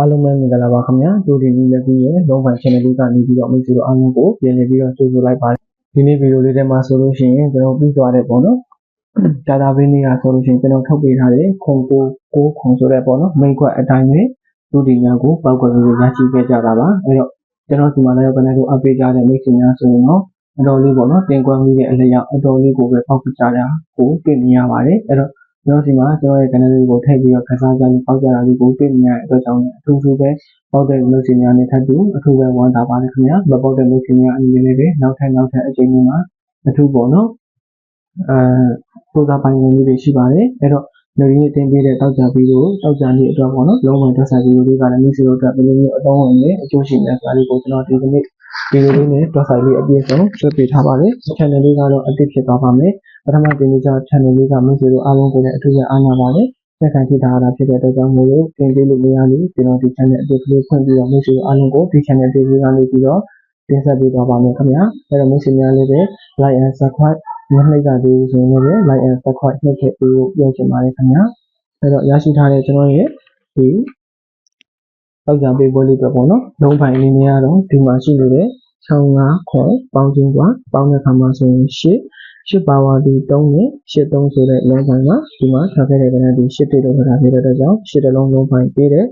အားလုံးပဲမင်္ဂလာပါခင်ဗျာဒီဒီလက်ကြီးရဲ့လုံးပိုင်း channel လေးကနေပြီးတော့မိတ်ဆွေတို့အားလုံးကိုပြန်လည်ပြီးတော့ကြိုဆိုလိုက်ပါတယ်ဒီနေ့ဗီဒီယိုလေးထဲမှာဆိုလို့ရှိရင်ကျွန်တော်ပြီးသွားတဲ့ပေါ့နော်ဒါတာဘေးနေ့ကဆိုလို့ရှိရင်ကျွန်တော်ထုတ်ပေးထားတဲ့ခုံကိုခုံဆိုတဲ့ပေါ့နော်မိတ်ခွက်အတိုင်းပဲဒီဒီများကိုပောက်ကွက်ပြီးရရှိခဲ့ကြတာပါအဲ့တော့ကျွန်တော်ဒီမှာလည်းကနေတို့အပ်ပေးကြတဲ့မိတ်ဆွေများဆိုရင်တော့အတော်လေးပေါ့နော်တင်ကွမ်းပြီးတဲ့အလျောက်အတော်လေးကိုပဲပောက်ကြတာကိုတွေ့မြင်ရပါတယ်အဲ့တော့ကျွန်တော်ဒီမှာကျွန်တော်ရဲ့ channel လေးကိုထည့်ပြီးတော့ခန်းစားကြပြီးပောက်ကြတာလေးကိုတွေ့မြင်ရတဲ့အတွက်ကြောင့်အထူးပဲပေါက်တဲ့မျိုးစင်များနဲ့ထပ်တူအထူးပဲဝမ်းသာပါတယ်ခင်ဗျာမပေါက်တဲ့မျိုးစင်များအနေနဲ့လည်းနောက်ထပ်အချိန်မျိုးမှာအထူးပေါ့နော်ပိုသာပိုင်းမျိုးတွေရှိပါတယ်အဲ့တော့လူကြီးအတင်းပေးတဲ့တောက်ကြပြီးတော့တောက်ကြနေအတွက်ပေါ့နော်လုံးဝတက်ဆိုင်ဗီဒီယိုလေးကလည်းမျိုးစင်တို့အတွက်ဘယ်လိုမျိုးအသုံးဝင်လဲအကျိုးရှိလဲဆိုတာလေးကိုကျွန်တော်ဒီကနေ့ဗီဒီယိုလေးနဲ့တက်ဆိုင်လေးအပြည့်စုံဆွဲပေးထားပါတယ် channel လေးကတော့အသစ်ဖြစ်သွားပါမယ်ပထမတင်ပြချ channel လေးကမျိုးစင်တို့အားလုံးကိုလည်းအထူးပဲအားနာပါတယ်ဆက်ခံထိထားတာဖြစ်တဲ့အတွက်ကြောင့်မို့လို့တင်ပေးလို့မရလို့ကျွန်တော်ဒီ channel အသစ်ကလေးဖွင့်ပြီးတော့မိတ်ဆွေအားလုံးကိုဒီ channel အသစ်လေးကနေပြီးတော့တင်ဆက်ပေးသွားပါမယ်ခင်ဗျာအဲ့တော့မိတ်ဆွေများလေးပဲ like and subscribe ညှိနှိပ်ကြသေးဆိုရင်လည်း like and subscribe နှိပ်ထည့်ပေးဖို့ပြောချင်ပါတယ်ခင်ဗျာအဲ့တော့ရရှိထားတဲ့ကျွန်တော်ရဲ့ဒီတောက်ကြပေးပွဲလေးတော့ပေါ့နော်လုံးပိုင်းအနေနဲ့ကတော့ဒီမှာရှိနေတဲ့65ခွန်ပေါင်းခြင်းကပေါင်းတဲ့အခါမှာဆိုရင်8ပါဝါဒီ3နဲ့83ဆိုတဲ့လုံးပိုင်းမှာဒီမှာထားခဲ့တဲ့ကဏ္ဍဒီ8တိလို့ခါထားခဲ့တဲ့အတွက်ကြောင့်8တလုံးလုံးပိုင်းပေးတဲ့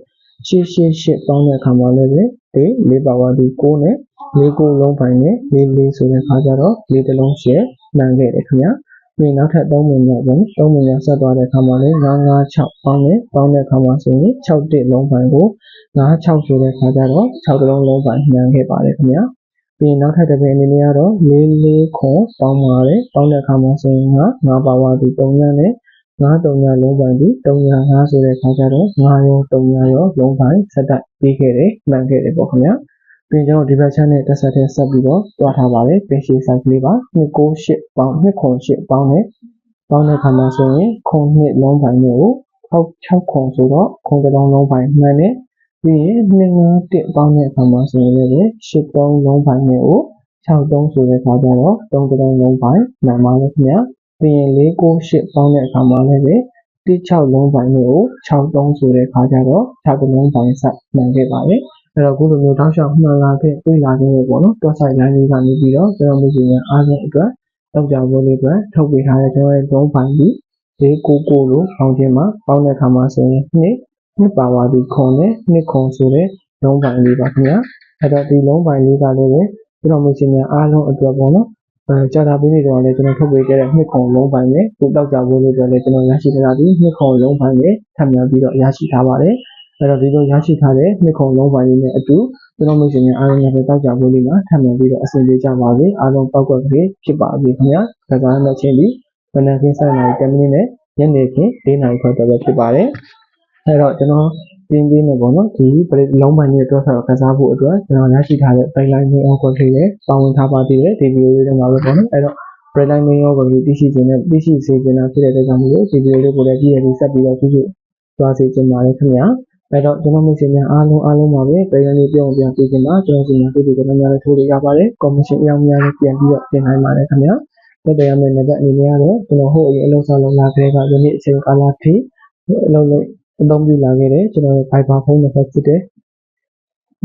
8ပေါင်းတဲ့အခါမှာလည်းဒီ4ပါဝါဒီ9နဲ့4လုံးပိုင်းနဲ့4ဆိုတဲ့ခါကျတော့4တလုံးရှယ်မှန်ခဲ့တယ်ခင်ဗျာပြီးနောက်ထပ်3မိနစ်ပေါ့3မိနစ်ဆက်သွားတဲ့အခါမှာလည်း956ပေါင်းတဲ့အခါမှာဆိုရင်6တိလုံးပိုင်းကို96ဆိုတဲ့ခါကျတော့6တလုံးလုံးပိုင်းမှန်ခဲ့ပါတယ်ခင်ဗျာပြီးနောက်ထပ်တစ်ပင်အနေနဲ့ကတော့44ခွန်ပေါင်းပါတယ်ပေါင်းတဲ့အခါမှာဆိုရင်9ပါဝါဒီ3ညနဲ့9လုံးပိုင်းဒီ305ဆိုတဲ့ခါကျတော့9ရော3ရောလုံးပိုင်းဆက်တိုက်ပြီးခဲ့တယ်မှန်ခဲ့တယ်ပေါ့ခင်ဗျာပြီးကျွန်တော်ဒီဘက်ချမ်းနဲ့တက်ဆက်တဲ့ဆက်ပြီးတော့တွားထားပါတယ်ပင်ရှည် size လေးပါ298ပေါင်း2ခွန်8ပေါင်းတဲ့အခါမှာဆိုရင်ခွန်2လုံးပိုင်းကို6ခွန်ဆိုတော့ခွန်တစ်လုံးလုံးပိုင်းမှန်တယ်ပြီးရင်251ပေါင်းတဲ့အခါမှာဆိုရင်လည်း83လုံးပိုင်းကို63ဆိုတဲ့ခါကျတော့3တလုံးလုံးပိုင်းမှန်ပါလေခင်ဗျာပြီးရင်498ပေါင်းတဲ့အခါမှာလည်း16လုံးပိုင်းကို63ဆိုတဲ့ခါကျတော့6တလုံးပိုင်းဆက်မှန်ခဲ့ပါတယ်အဲ့တော့ခုလိုမျိုးတောက်လျှောက်မှန်လာခဲ့တွေ့လာခဲ့ပေါ့နော်တွက်ဆိုင်လိုင်းလေးကနေပြီးတော့ကျွန်တော်မျိုးစင်များအားလုံးအတွက်တောက်ကြဖို့လေးအတွက်ထုတ်ပေးထားတဲ့ကျွန်တော်ရဲ့3ပိုင်းပြီး499လို့ပေါင်းခြင်းမှာပေါင်းတဲ့အခါမှာဆိုရင်2ပါဝါဒီခွန်နဲ့2ခွန်ဆိုတဲ့လုံးပိုင်းလေးပါခင်ဗျာအဲ့တော့ဒီလုံးပိုင်းလေးကလည်းပဲကျွန်တော်မျိုးစင်များအားလုံးအတွက်ပေါ့နော်ကြာတာပြီးနေတော့လည်းကျွန်တော်ထုတ်ပေးခဲ့တဲ့2ခွန်လုံးပိုင်းနဲ့ကိုတောက်ကြဖို့လေးအတွက်လည်းကျွန်တော်ရရှိထားတာဒီ2ခွန်လုံးပိုင်းနဲ့ထပ်မံပြီးတော့ရရှိထားပါတယ်အဲ့တော့ဒီလိုရရှိထားတဲ့2ခုလုံးပိုင်းလေးနဲ့အတူကျွန်တော်မိတ်ဆွေများအားလုံးလည်းတောက်ကြဖို့လေးမှာထပ်မံပြီးတော့အဆင်ပြေကြပါစေအားလုံးပောက်ကွက်ကလေးဖြစ်ပါစေခင်ဗျာဒါကလည်းချင်းပြီးမနက်ခင်း7:00နာရီ10မိနစ်နဲ့ညနေခင်း4:00နာရီခွဲတော့ဖြစ်ပါတယ်အဲ့တော့ကျွန်တော်တင်းပြင်းနေပေါ့နော်ဒီလုံးပိုင်းလေးအတွက်ဆောက်ကစားဖို့အတွက်ကျွန်တော်ရရှိထားတဲ့ pipeline မျိုးအောက်ကလေးလည်းပါဝင်ထားပါသေးတယ်ဒီဗီဒီယိုလေးထဲမှာပဲပေါ့နော်အဲ့တော့ pipeline မျိုးအောက်ကလေးသိရှိစေချင်တာဖြစ်တဲ့အတွက်ကြောင့်မို့လို့ဒီဗီဒီယိုလေးကိုလည်းကြည့်ရပြီးဆက်ပြီးတော့ကြည့်သွားစေချင်ပါတယ်ခင်ဗျာအဲ့တော့ကျွန်တော်မိတ်ဆွေများအားလုံးပါပဲပြည်လေးပြောင်းပြပေးခြင်းမှာကျွန်တော်စီမံကိန်းတွေကလည်းများလည်းထိုးရရပါတယ်ကော်မရှင်အရောက်များလည်းပြန်ပြီးတော့တင်နိုင်ပါတယ်ခင်ဗျာတက်တယ်ရမယ့်နံပါတ်အနေနဲ့ကတော့ကျွန်တော်ဟိုအရင်အလုံးစားလုံးလာခဲ့ကယနေ့အချိန်ကာလထိအလုံးအသုံးပြုလာခဲ့တယ်ကျွန်တော်ရဲ့ Viber ဖုန်းနံပါတ်ဖြစ်တဲ့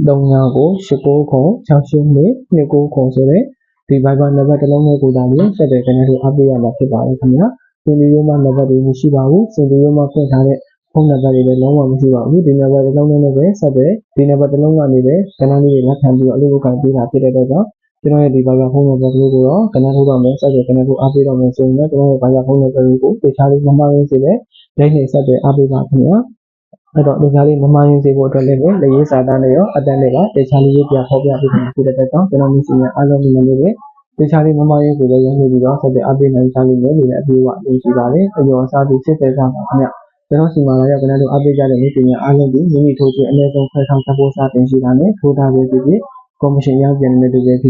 39ကို89ခွန်68229ခွန်ဆိုတဲ့ဒီ Viber နံပါတ်တစ်လုံးနဲ့ကိုသာပြီးဆက်တယ်ကနေလို့အားပေးရမှာဖြစ်ပါတယ်ခင်ဗျာဒီလိုမျိုးမှနံပါတ်တွေမရှိပါဘူးစင်ဒီမျိုးမှဖွင့်ထားတဲ့ဖုန်းနံပါတ်တွေလည်းလုံးဝမရှိပါဘူးဒီနံပါတ်တစ်လုံးနဲ့ပဲဆက်တယ်ဒီနံပါတ်တစ်လုံးကနေပဲကဏ္ဍလေးတွေလက်ခံပြီးတော့အလုပ်လုပ်ကိုင်ပေးတာဖြစ်တဲ့အတွက်ကြောင့်ကျွန်တော်ရဲ့ဒီ Viber ဖုန်းနံပါတ်လေးကိုတော့ကဏ္ဍထုတ်တော့မယ်ဆက်တယ်ကဏ္ဍကိုအားပေးတော့မယ်ဆိုရင်လည်းကျွန်တော်ရဲ့ Viber ဖုန်းနံပါတ်လေးကိုတခြားလေးမမှားရင်းစေတဲ့ရိုက်နေဆက်တယ်အားပေးပါခင်ဗျာအဲ့တော့တခြားလေးမမှားရင်းစေဖို့အတွက်လည်းလက်ရေးစာတမ်းတွေရောအတန်းတွေကတခြားလေးရေးပြဖော်ပြပေးနေတာဖြစ်တဲ့အတွက်ကြောင့်ကျွန်တော်မျိုးစီများအားလုံးမြင်နေတယ်တခြားလေးမမှားရင်းစေတဲ့ရိုက်နေပြီးတော့ဆက်တယ်အားပေးနိုင်ချလိမ့်မယ်လို့လည်းအပြေအဝအသိရှိပါတယ်အကျော်အစားသူစစ်တဲ့စားပါခင်ဗျာကျွန်တော်စီမံလာရောက်ကလည်းအားပေးကြတဲ့မိတ်ဆွေများအားလုံးဒီမိမိထိုးခြင်းအနည်းဆုံးခွဲဆောင်သဘောစားတင်ရှိတာနဲ့ထိုးထားပြီးဖြစ်ကော်မရှင်ရောက်ပြန်နေတဲ့တူပဲဖြစ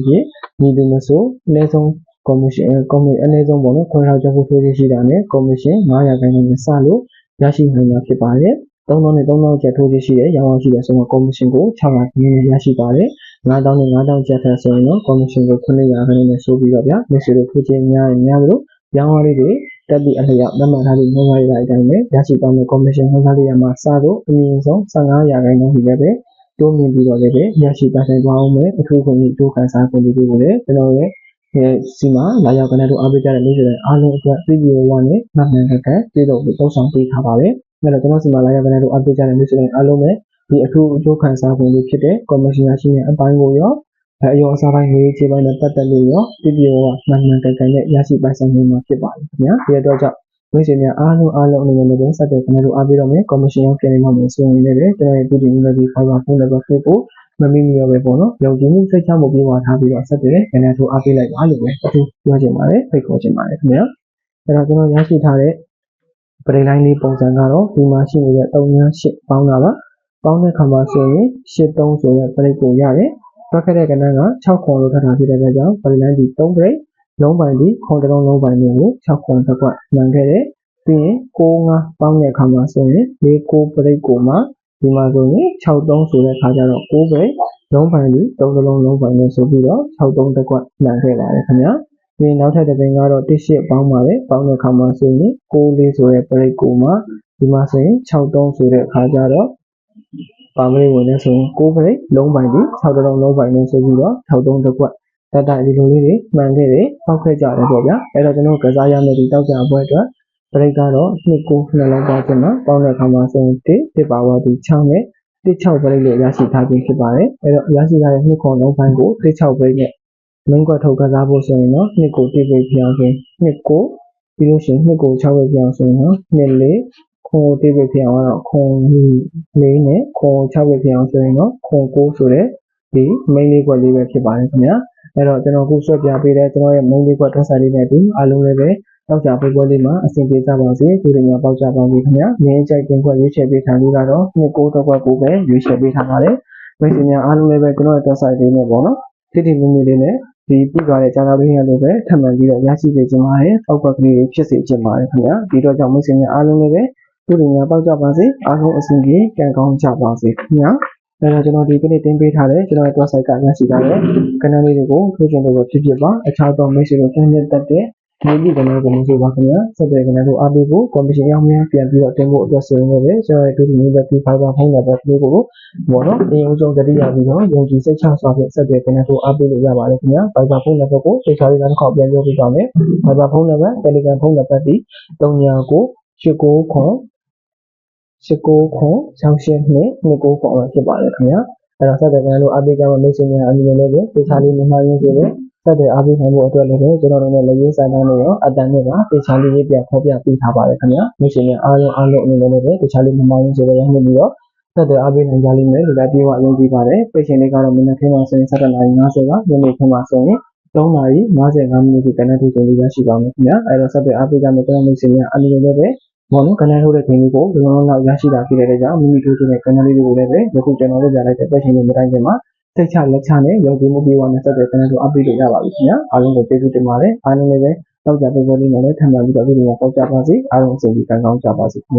်ညီတူမဆိုအနည်းဆုံးကော်မရှင်အနည်းဆုံးပေါ့နော်ခွဲဆောင်ချက်ဖို့ထိုးခြင်းရှိတာနဲ့ကော်မရှင်900ခန့်နဲ့စလို့ရရှိနိုင်မှာဖြစ်ပါတယ်3000နဲ့3000ကျပ်ထိုးခြင်းရှိတယ်ရောင်းအောင်ရှိတယ်ဆိုတော့ကော်မရှင်ကို600ခန့်နဲ့ရရှိပါတယ်9000နဲ့9000ကျပ်ထက်ဆိုရင်တော့ကော်မရှင်ကို900ခန့်နဲ့ဆိုပြီးတော့ဗျာမိတ်ဆွေတို့ထိုးခြင်းများလို့ရောင်းရလေးတွေတ တက်သည့်အလျောက်သတ်မှတ်ထားသည့်နှုန်းထားတွေအတိုင်းပဲရရှိသွားမယ့် commission နှုန်းထားတွေမှာစလို့အမြင့်ဆုံး15%ရှိလည်းပဲတိုးမြင့်ပြီးတော့လည်းရရှိသွားနိုင်ပါအောင်မယ်အထူးခွင့်အထူးခံစားခွင့်တွေကိုလည်းကျွန်တော်ရဲ့စီမှာလာရောက်ကနေတော့အားပေးကြတဲ့မိတ်ဆွေတွေအားလုံးအတွက်ပြည်ပြည်ဝဝနဲ့မှတ်မှန်ကန်ကန်ကျေးဇူးတင်ဆောင်ပေးထားပါတယ်။အဲ့တော့ကျွန်တော်စီမှာလာရောက်ကနေတော့အားပေးကြတဲ့မိတ်ဆွေတွေအားလုံးပဲဒီအထူးအကျိုးခံစားခွင့်တွေဖြစ်တဲ့ commission ရရှိတဲ့အပိုင်းကိုရောအယောအစားပိုင်းရေးချေပိုင်းနဲ့ပတ်သက်လို့ရောပြည်ပြည်ဝဝမှန်မှန်ကန်ကန်နဲ့ရရှိပိုင်ဆိုင်နိုင်မှာဖြစ်ပါတယ်ခင်ဗျာ။ဒီအတွက်ကြောင့်မိတ်ဆွေများအားလုံးအနေနဲ့လည်းဆက်သွယ်ကနေတော့အားပေးတော့မယ် commission ရောက်ပြန်နေမှာဆိုရင်လည်းကျွန်တော်ရဲ့ပြည်ပြည်မျိုးတွေ fiber phone number ကိုမမီမီရောပဲပေါ့နော်။ယုံကြည်မှုစိတ်ချမှုပြေဝထားပြီးတော့ဆက်သွယ်ကနေတော့အားပေးလိုက်ပါလို့ပဲအထူးပြောချင်ပါတယ်ဖိတ်ခေါ်ချင်ပါတယ်ခင်ဗျာ။အဲ့တော့ကျွန်တော်ရရှိထားတဲ့ပရိလိုင်းလေးပုံစံကတော့ဒီမှာရှိနေတဲ့38ပေါင်းတာပါ။ပေါင်းတဲ့ခါမှာဆိုရင်83ဆိုတဲ့ပရိတ်ကိုရတယ်။တွက်ခဲ့တဲ့ကဏ္ဍက6ခွန်လို့ထပ်ထားဖြစ်တဲ့အတွက်ကြောင့်ပရိလိုင်းဒီ3ပရိတ်လုံးပိုင်းဒီခွန်တလုံးလုံးပိုင်းတွေကို6ခွန်တစ်ခွက်မှန်ခဲ့တယ်။ပြီးရင်65ပေါင်းတဲ့အခါမှာဆိုရင်49ပရိတ်ကိုမှဒီမှာဆိုရင်63ဆိုတဲ့ခါကျတော့9ပရိတ်လုံးပိုင်းဒီ3တလုံးလုံးပိုင်းနဲ့ဆိုပြီးတော့63တစ်ခွက်မှန်ခဲ့ပါတယ်ခင်ဗျာ။ပြီးရင်နောက်ထပ်တစ်ပင်ကတော့18ပေါင်းပါတယ်ပေါင်းတဲ့အခါမှာဆိုရင်94ဆိုတဲ့ပရိတ်ကိုမှဒီမှာဆိုရင်63ဆိုတဲ့ခါကျတော့ပါမရိဝင်နေဆိုရင်9ပရိတ်လုံးပိုင်းဒီ6တလုံးလုံးပိုင်းနဲ့ဆိုပြီးတော့63တစ်ခွက်တတ်ဒီလိုလေးတွေမှန်ခဲ့တယ်ပောက်ခဲ့ကြတယ်ပေါ့ဗျာအဲ့တော့ကျွန်တော်ကစားရမယ့်ဒီတောက်ကြပွဲအတွက်ပရိတ်ကတော့29နှလုံးပေါင်းခြင်းမှာပေါင်းတဲ့အခါမှာဆိုရင်1ပါဝါဒီ6နဲ့16ပရိတ်လို့ရရှိထားခြင်းဖြစ်ပါတယ်အဲ့တော့ရရှိထားတဲ့2ခွန်လုံးပိုင်းကို16ပရိတ်နဲ့မင်းကွက်ထုတ်ကစားဖို့ဆိုရင်တော့2ကို1ပရိတ်ပြောင်းခြင်း2ကိုပြီးလို့ရှိရင်2ကို6ပရိတ်ပြောင်းဆိုရင်တော့2 4ခွန်1ပရိတ်ပြောင်းတော့ခွန်4နဲ့ခွန်6ပရိတ်ပြောင်းဆိုရင်တော့ခွန်9ဆိုတဲ့ဒီမိန်းလေးကွက်လေးပဲဖြစ်ပါတယ်ခင်ဗျာအဲ့တော့ကျွန်တော်ခုဆွဲပြပေးတဲ့ကျွန်တော်ရဲ့ main လေးကွက်ထွက်စာလေးနဲ့အတူအားလုံးလည်းပဲတောက်ကြပွဲလေးမှာအဆင်ပြေကြပါစေဒီလိုမျိုးပေါက်ကြပါစေခင်ဗျာမင်းကြိုက်တင်ခွက်ရွေးချယ်ပေးထားပြီးတော့29တော့ကွက်ကိုပဲရွေးချယ်ပေးထားပါတယ်မိတ်ဆွေများအားလုံးလည်းပဲကျွန်တော်ရဲ့ထွက်စာလေးနဲ့ပေါ့နော်တိတိမင်းလေးနဲ့ဒီပြီးသွားတဲ့ကျန်တော်လေးရလို့ပဲထပ်မံပြီးတော့ရရှိပေးခြင်းပါတယ်အောက်ကကလေးဖြစ်စေခြင်းပါတယ်ခင်ဗျာဒီတော့ကြောင့်မိတ်ဆွေများအားလုံးလည်းပဲဒီလိုမျိုးပေါက်ကြပါစေအားလုံးအဆင်ပြေကြံကောင်းကြပါစေခင်ဗျာအဲ့တော့ကျွန်တော်ဒီကနေ့တင်ပေးထားတဲ့ကျွန်တော်ရဲ့ website ကရရှိထားတဲ့ကဏ္ဍလေးတွေကိုထိုးချင်လို့ဖြစ်ဖြစ်ပါအခြားသောမိတ်ဆွေတို့တင်ပြတတ်တဲ့ဒီဒီကဏ္ဍကိုမျိုးဆိုပါခင်ဗျာဆက်သွယ်ကဏ္ဍကိုအားပေးဖို့ commission ရောက်များပြန်ပြီးတော့တင်ဖို့အတွက်ဆိုရင်လည်းကျွန်တော်ရဲ့ဒီနေ့လက်ပြီး fiber ဖုန်းနံပါတ်လေးကိုပေါ့နော်အရင်ဦးဆုံးကြည့်ရပြီးတော့ယုံကြည်စိတ်ချစွာဖြင့်ဆက်သွယ်ကဏ္ဍကိုအားပေးလို့ရပါတယ်ခင်ဗျာ fiber ဖုန်းနံပါတ်ကိုသိချာလေးတစ်ခေါက်ပြန်ပြောပြပါမယ် fiber ဖုန်းနံပါတ် Telegram ဖုန်းနံပါတ်ဒီ3998996962ဖြစ်ပါတယ်ခင်ဗျာအဲ့တော့ဆက်တဲ့ကံလို့အားပေးကြပါမိတ်ဆွေများအနေနဲ့လည်းတေချာလေးမြန်မာရင်းစေတဲ့ဆက်တဲ့အားပေးနိုင်ဖို့အတွက်လည်းကျွန်တော်တို့နဲ့လည်းရင်းဆိုင်တိုင်းနဲ့ရောအတန်နဲ့ပါတေချာလေးရေးပြဖော်ပြပေးထားပါတယ်ခင်ဗျာမိတ်ဆွေများအားလုံးအနေနဲ့လည်းတေချာလေးမြန်မာရင်းစေတဲ့ရင်းပြီးတော့ဆက်တဲ့အားပေးနိုင်ကြလိမ့်မယ်ဒီကပြေဝယုံကြည်ပါတယ်ပိတ်ရှင်လေးကတော့မနက်ခင်းမှာဆိုရင်7:50ကညနေခင်းမှာဆိုရင်3:55မိနစ်ဒီကနေ့ဒီချိန်လေးရရှိပါမယ်ခင်ဗျာအဲ့တော့ဆက်တဲ့အားပေးကြမယ့်ကျွန်တော်မိတ်ဆွေများအနေနဲ့လည်းဘောလုံးကဏ္ဍထုတ်တဲ့ချိန်လေးကိုလုံးလုံးလောက်ရရှိတာဖြစ်တဲ့ကြောင့်မိမိတို့ရဲ့ကဏ္ဍလေးတွေကိုလည်းယခုကျွန်တော်တို့ကြားလိုက်တဲ့ပတ်ရှင်တွေမတိုင်းခင်မှာစိတ်ချလက်ချနဲ့ယုံကြည်မှုပြေဝနဲ့ဆက်တဲ့ကဏ္ဍတို့အပ်ပြီးလို့ရပါပြီခင်ဗျာအားလုံးကိုကျေးဇူးတင်ပါတယ်အားလုံးလည်းပဲတောက်ကြပွဲလေးနဲ့ထပ်မံပြီးတော့ဒီလိုမျိုးပေါက်ကြပါစေအားလုံးအဆင်ပြေကောင်းကြပါစေ